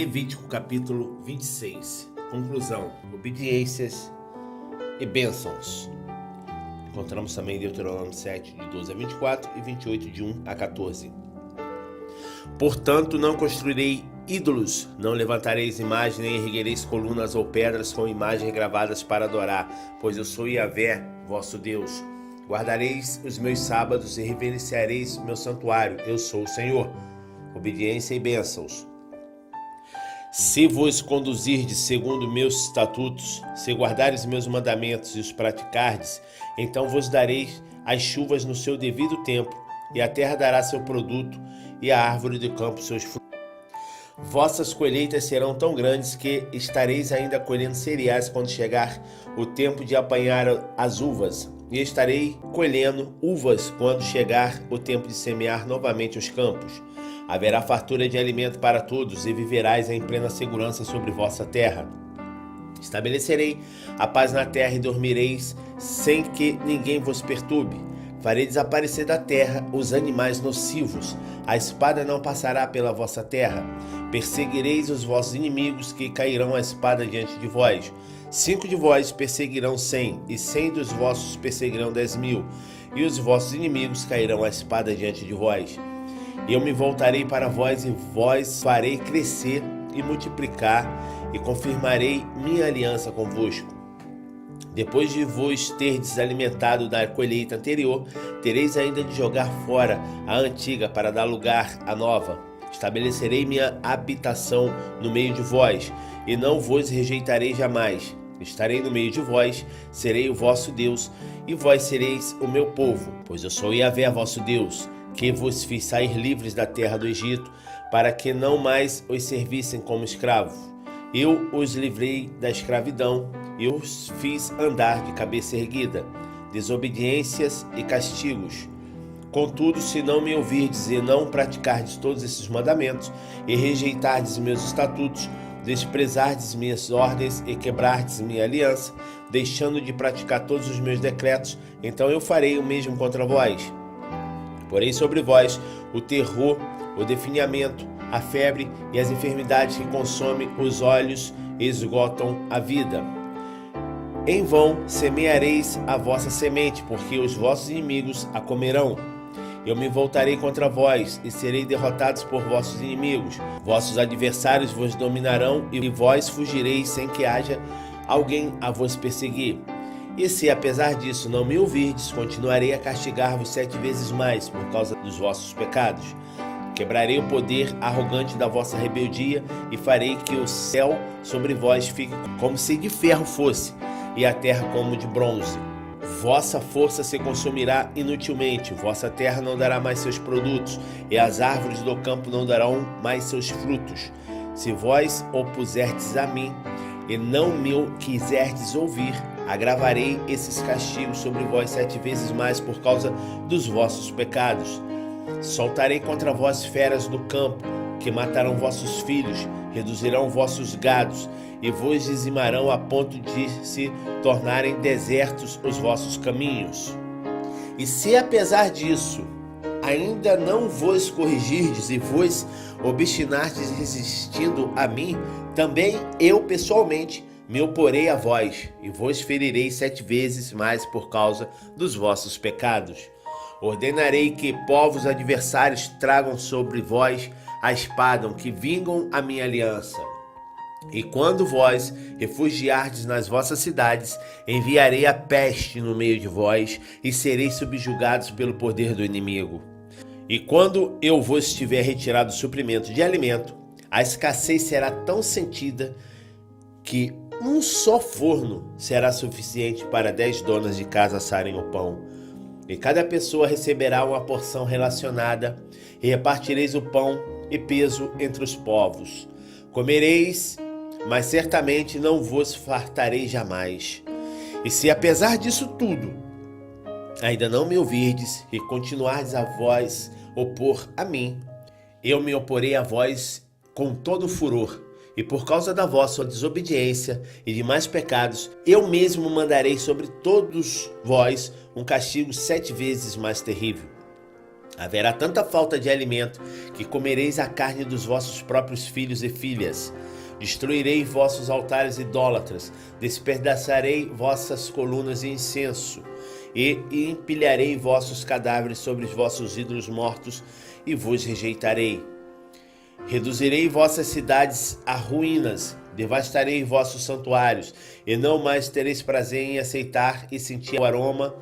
Levítico capítulo 26. Conclusão: obediências e bênçãos. Encontramos também em Deuteronômio 7, de 12 a 24 e 28, de 1 a 14. Portanto, não construirei ídolos, não levantareis imagem, nem erguereis colunas ou pedras com imagens gravadas para adorar, pois eu sou Yahvé, vosso Deus. Guardareis os meus sábados e reverenciareis meu santuário, eu sou o Senhor. Obediência e bênçãos. Se vos conduzirdes segundo meus estatutos, se guardares meus mandamentos e os praticardes, então vos darei as chuvas no seu devido tempo, e a terra dará seu produto, e a árvore do campo seus frutos. Vossas colheitas serão tão grandes que estareis ainda colhendo cereais quando chegar o tempo de apanhar as uvas, e estarei colhendo uvas quando chegar o tempo de semear novamente os campos. Haverá fartura de alimento para todos, e viverás em plena segurança sobre vossa terra. Estabelecerei a paz na terra e dormireis sem que ninguém vos perturbe. Farei desaparecer da terra os animais nocivos. A espada não passará pela vossa terra. Perseguireis os vossos inimigos, que cairão a espada diante de vós. 5 de vós perseguirão 100, e 100 dos vossos perseguirão 10.000, e os vossos inimigos cairão a espada diante de vós. Eu me voltarei para vós, e vós farei crescer e multiplicar, e confirmarei minha aliança convosco. Depois de vos terdes alimentado da colheita anterior, tereis ainda de jogar fora a antiga para dar lugar à nova. Estabelecerei minha habitação no meio de vós, e não vos rejeitarei jamais. Estarei no meio de vós, serei o vosso Deus, e vós sereis o meu povo, pois eu sou Yahvé, vosso Deus, que vos fiz sair livres da terra do Egito, para que não mais os servissem como escravos. Eu os livrei da escravidão, e os fiz andar de cabeça erguida, desobediências e castigos. Contudo, se não me ouvirdes e não praticardes todos esses mandamentos, e rejeitardes meus estatutos, desprezardes minhas ordens e quebrardes minha aliança, deixando de praticar todos os meus decretos, então eu farei o mesmo contra vós. Porém sobre vós o terror, o definhamento, a febre e as enfermidades que consomem os olhos e esgotam a vida. Em vão semeareis a vossa semente, porque os vossos inimigos a comerão. Eu me voltarei contra vós, e serei derrotados por vossos inimigos. Vossos adversários vos dominarão, e vós fugireis sem que haja alguém a vos perseguir. E se, apesar disso, não me ouvirdes, continuarei a castigar-vos 7 vezes mais por causa dos vossos pecados. Quebrarei o poder arrogante da vossa rebeldia, e farei que o céu sobre vós fique como se de ferro fosse, e a terra como de bronze. Vossa força se consumirá inutilmente, vossa terra não dará mais seus produtos, e as árvores do campo não darão mais seus frutos. Se vós opuserdes a mim, e não me quiserdes ouvir, agravarei esses castigos sobre vós 7 vezes mais por causa dos vossos pecados. Soltarei contra vós feras do campo, que matarão vossos filhos, reduzirão vossos gados, e vos dizimarão a ponto de se tornarem desertos os vossos caminhos. E se apesar disso ainda não vos corrigirdes e vos obstinardes resistindo a mim, também eu pessoalmente me oporei a vós, e vos ferirei 7 vezes mais por causa dos vossos pecados. Ordenarei que povos adversários tragam sobre vós a espada, que vingam a minha aliança. E quando vós refugiardes nas vossas cidades, enviarei a peste no meio de vós, e sereis subjugados pelo poder do inimigo. E quando eu vos tiver retirado o suprimento de alimento, a escassez será tão sentida que um só forno será suficiente para 10 donas de casa assarem o pão. E cada pessoa receberá uma porção relacionada, e repartireis o pão e peso entre os povos. Comereis, mas certamente não vos fartarei jamais. E se apesar disso tudo ainda não me ouvirdes, e continuardes a vós opor a mim, eu me oporei a vós com todo furor, e por causa da vossa desobediência e de mais pecados, eu mesmo mandarei sobre todos vós um castigo 7 vezes mais terrível. Haverá tanta falta de alimento que comereis a carne dos vossos próprios filhos e filhas. Destruirei vossos altares idólatras, despedaçarei vossas colunas de incenso, e empilharei vossos cadáveres sobre os vossos ídolos mortos, e vos rejeitarei. Reduzirei vossas cidades a ruínas, devastarei vossos santuários, e não mais tereis prazer em aceitar e sentir o aroma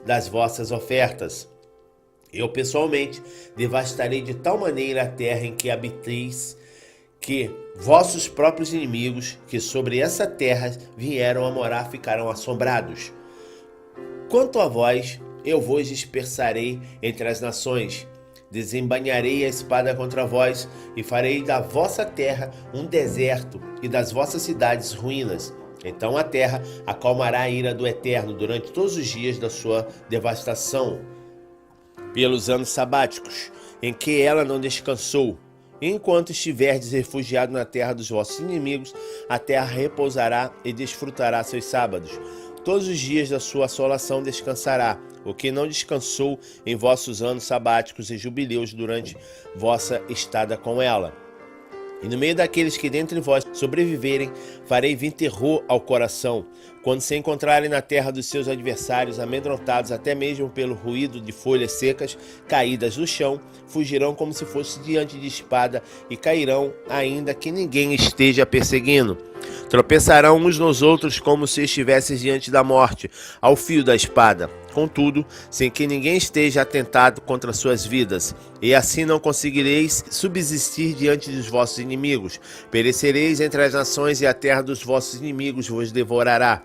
das vossas ofertas. Eu, pessoalmente, devastarei de tal maneira a terra em que habiteis, que vossos próprios inimigos, que sobre essa terra vieram a morar, ficarão assombrados. Quanto a vós, eu vos dispersarei entre as nações, desembainharei a espada contra vós, e farei da vossa terra um deserto, e das vossas cidades ruínas. Então a terra acalmará a ira do Eterno durante todos os dias da sua devastação, pelos anos sabáticos, em que ela não descansou. Enquanto estiverdes refugiado na terra dos vossos inimigos, a terra repousará e desfrutará seus sábados. Todos os dias da sua assolação descansará, o que não descansou em vossos anos sabáticos e jubileus durante vossa estada com ela. E no meio daqueles que dentre vós sobreviverem, farei vir terror ao coração, quando se encontrarem na terra dos seus adversários, amedrontados até mesmo pelo ruído de folhas secas caídas do chão, fugirão como se fosse diante de espada e cairão, ainda que ninguém esteja perseguindo. Tropeçarão uns nos outros como se estivessem diante da morte, ao fio da espada. Contudo, sem que ninguém esteja atentado contra suas vidas, e assim não conseguireis subsistir diante dos vossos inimigos. Perecereis entre as nações, e a terra dos vossos inimigos vos devorará.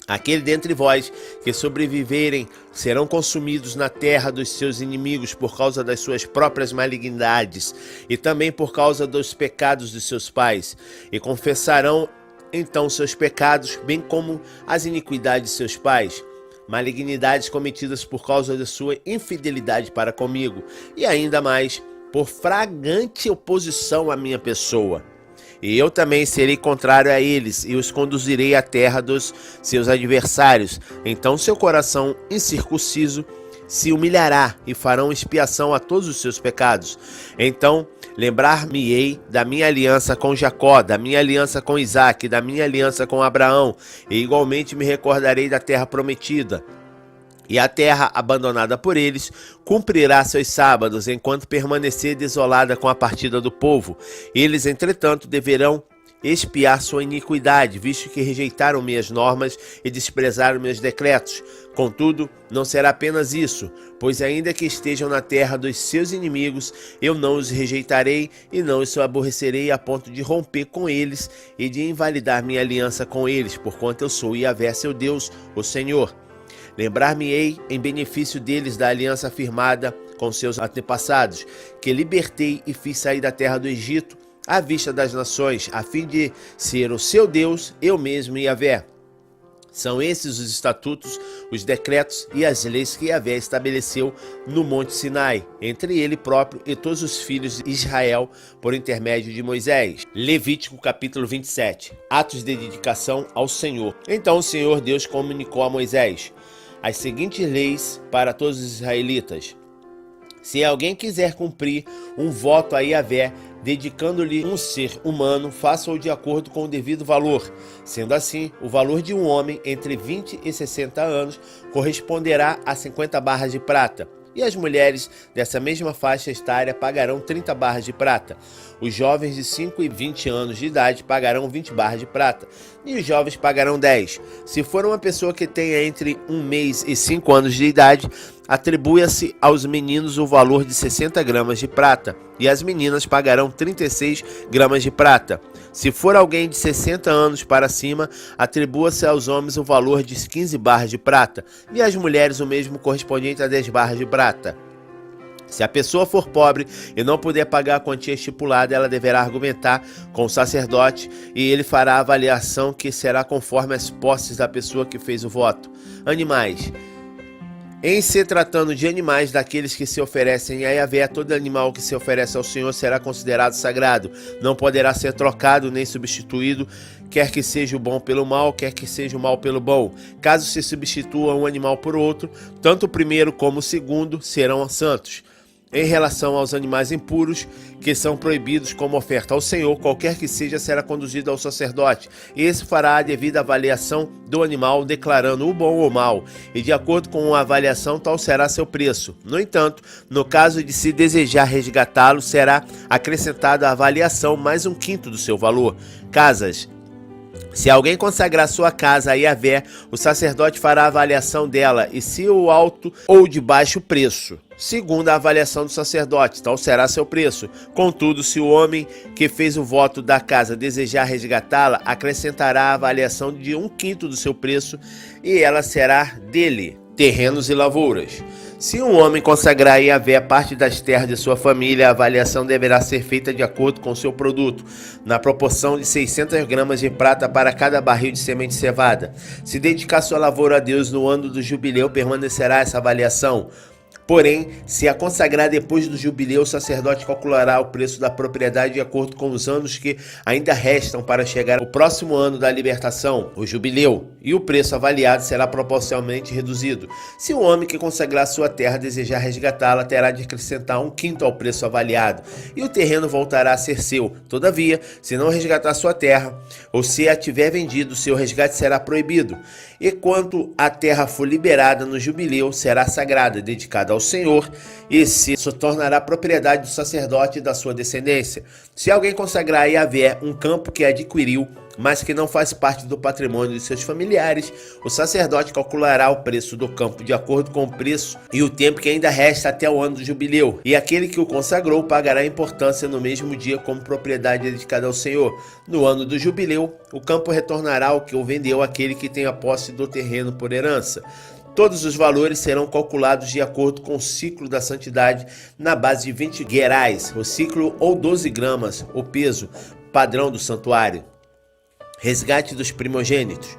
Aquele dentre vós que sobreviverem serão consumidos na terra dos seus inimigos por causa das suas próprias malignidades e também por causa dos pecados de seus pais, e confessarão então seus pecados, bem como as iniquidades de seus pais, malignidades cometidas por causa da sua infidelidade para comigo, e ainda mais por flagrante oposição à minha pessoa. E eu também serei contrário a eles, e os conduzirei à terra dos seus adversários. Então seu coração incircunciso se humilhará, e farão expiação a todos os seus pecados. Então lembrar-me-ei da minha aliança com Jacó, da minha aliança com Isaque, da minha aliança com Abraão, e igualmente me recordarei da terra prometida. E a terra abandonada por eles cumprirá seus sábados, enquanto permanecer desolada com a partida do povo. Eles, entretanto, deverão expiar sua iniquidade, visto que rejeitaram minhas normas e desprezaram meus decretos. Contudo, não será apenas isso, pois ainda que estejam na terra dos seus inimigos, eu não os rejeitarei e não os aborrecerei a ponto de romper com eles e de invalidar minha aliança com eles, porquanto eu sou Yahvé, seu Deus, o Senhor. Lembrar-me-ei em benefício deles da aliança firmada com seus antepassados, que libertei e fiz sair da terra do Egito, à vista das nações, a fim de ser o seu Deus, eu mesmo Yahvé. São esses os estatutos, os decretos e as leis que Yahvé estabeleceu no Monte Sinai, entre ele próprio e todos os filhos de Israel, por intermédio de Moisés. Levítico capítulo 27. Atos de dedicação ao Senhor. Então o Senhor Deus comunicou a Moisés as seguintes leis para todos os israelitas. Se alguém quiser cumprir um voto a Yahvé, dedicando-lhe um ser humano, faça-o de acordo com o devido valor. Sendo assim, o valor de um homem entre 20 e 60 anos corresponderá a 50 barras de prata. E as mulheres dessa mesma faixa etária pagarão 30 barras de prata. Os jovens de 5 e 20 anos de idade pagarão 20 barras de prata. E os jovens pagarão 10. Se for uma pessoa que tenha entre 1 mês e 5 anos de idade, atribua-se aos meninos o valor de 60 gramas de prata. E as meninas pagarão 36 gramas de prata. Se for alguém de 60 anos para cima, atribua-se aos homens o valor de 15 barras de prata, e às mulheres o mesmo correspondente a 10 barras de prata. Se a pessoa for pobre e não puder pagar a quantia estipulada, ela deverá argumentar com o sacerdote, e ele fará a avaliação que será conforme as posses da pessoa que fez o voto. Animais. Em se tratando de animais daqueles que se oferecem a Yahvé, todo animal que se oferece ao Senhor será considerado sagrado. Não poderá ser trocado nem substituído, quer que seja o bom pelo mal, quer que seja o mal pelo bom. Caso se substitua um animal por outro, tanto o primeiro como o segundo serão santos. Em relação aos animais impuros, que são proibidos como oferta ao Senhor, qualquer que seja, será conduzido ao sacerdote. E esse fará a devida avaliação do animal, declarando o bom ou mal, e de acordo com a avaliação, tal será seu preço. No entanto, no caso de se desejar resgatá-lo, será acrescentada a avaliação mais 1/5 do seu valor. Casas. Se alguém consagrar sua casa a Yahvé, o sacerdote fará a avaliação dela, e se o alto ou de baixo preço, segundo a avaliação do sacerdote, tal será seu preço. Contudo, se o homem que fez o voto da casa desejar resgatá-la, acrescentará a avaliação de 1/5 do seu preço, e ela será dele. Terrenos e lavouras. Se um homem consagrar a Yahvé parte das terras de sua família, a avaliação deverá ser feita de acordo com seu produto, na proporção de 600 gramas de prata para cada barril de semente de cevada. Se dedicar sua lavoura a Deus no ano do jubileu, permanecerá essa avaliação. Porém, se a consagrar depois do jubileu, o sacerdote calculará o preço da propriedade de acordo com os anos que ainda restam para chegar ao próximo ano da libertação, o jubileu, e o preço avaliado será proporcionalmente reduzido. Se o homem que consagrar sua terra desejar resgatá-la, terá de acrescentar 1/5 ao preço avaliado, e o terreno voltará a ser seu. Todavia, se não resgatar sua terra, ou se a tiver vendido, seu resgate será proibido. E quanto a terra for liberada no jubileu, será sagrada, dedicada ao Senhor, e se tornará propriedade do sacerdote e da sua descendência. Se alguém consagrar a Yahvé um campo que adquiriu, mas que não faz parte do patrimônio de seus familiares, o sacerdote calculará o preço do campo de acordo com o preço e o tempo que ainda resta até o ano do jubileu, e aquele que o consagrou pagará a importância no mesmo dia como propriedade dedicada ao Senhor. No ano do jubileu, o campo retornará ao que o vendeu aquele que tem a posse do terreno por herança. Todos os valores serão calculados de acordo com o ciclo da santidade, na base de 20 gerais, o ciclo, ou 12 gramas, o peso padrão do santuário. Resgate dos primogênitos.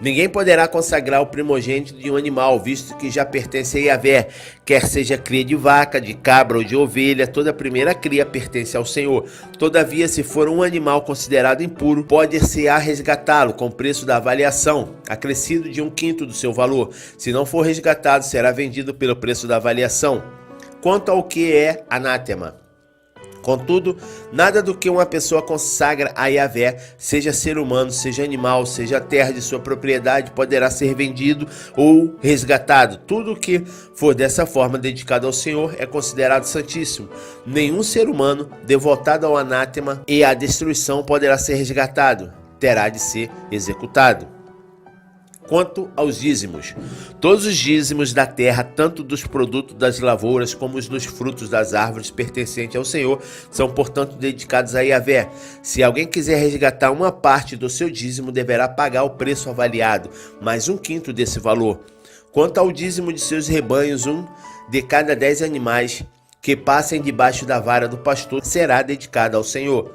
Ninguém poderá consagrar o primogênito de um animal, visto que já pertence a Yahvé, quer seja cria de vaca, de cabra ou de ovelha, toda primeira cria pertence ao Senhor. Todavia, se for um animal considerado impuro, pode-se resgatá-lo com o preço da avaliação, acrescido de 1/5 do seu valor. Se não for resgatado, será vendido pelo preço da avaliação. Quanto ao que é anátema. Contudo, nada do que uma pessoa consagra a Yahvé, seja ser humano, seja animal, seja terra de sua propriedade, poderá ser vendido ou resgatado. Tudo o que for dessa forma dedicado ao Senhor é considerado santíssimo. Nenhum ser humano devotado ao anátema e à destruição poderá ser resgatado, terá de ser executado. Quanto aos dízimos, todos os dízimos da terra, tanto dos produtos das lavouras como os dos frutos das árvores pertencentes ao Senhor, são portanto dedicados a Yahvé. Se alguém quiser resgatar uma parte do seu dízimo, deverá pagar o preço avaliado, mais 1/5 desse valor. Quanto ao dízimo de seus rebanhos, 1 de cada 10 animais que passem debaixo da vara do pastor será dedicado ao Senhor.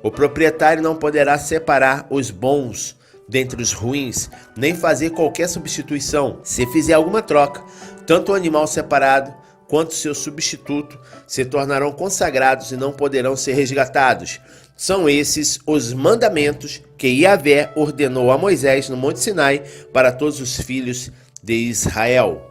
O proprietário não poderá separar os bons dentre os ruins, nem fazer qualquer substituição. Se fizer alguma troca, tanto o animal separado quanto seu substituto se tornarão consagrados e não poderão ser resgatados. São esses os mandamentos que Yahvé ordenou a Moisés no Monte Sinai para todos os filhos de Israel.